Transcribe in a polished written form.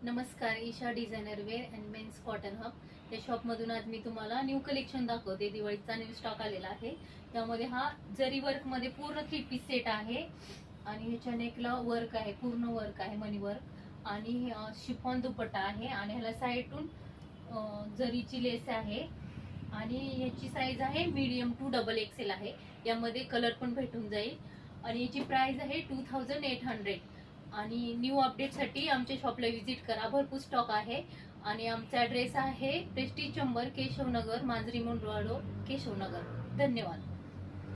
नमस्कार, Isha designer wear and men's cotton hub या शॉपमधून आज मी तुम्हाला न्यू कलेक्शन दाखवते। दिवाळीचा न्यू स्टॉक आलेला आहे। त्यामध्ये हा जरी वर्क मध्ये पूर्ण 3 पीस सेट आहे आणि ह्याच्या नेकला वर्क आहे, पूर्ण वर्क आहे, मनी वर्क आणि शिफॉन दुपट्टा आहे आणि ह्याला साईडून जरीची लेस आहे आणि ह्याची साईज आहे मीडियम टू डबल एक्सेल आहे। यामध्ये कलर पण भेटून जाईल आणि याची प्राइस आहे 2800 आणि न्यू अपडेटसाठी आमच्या शॉपला व्हिजिट करा, भरपूर स्टॉक आहे। आणि आमचा ॲड्रेस आहे प्रेस्टीज चंबर, केशवनगर, मांजरी रोड, केशवनगर। धन्यवाद।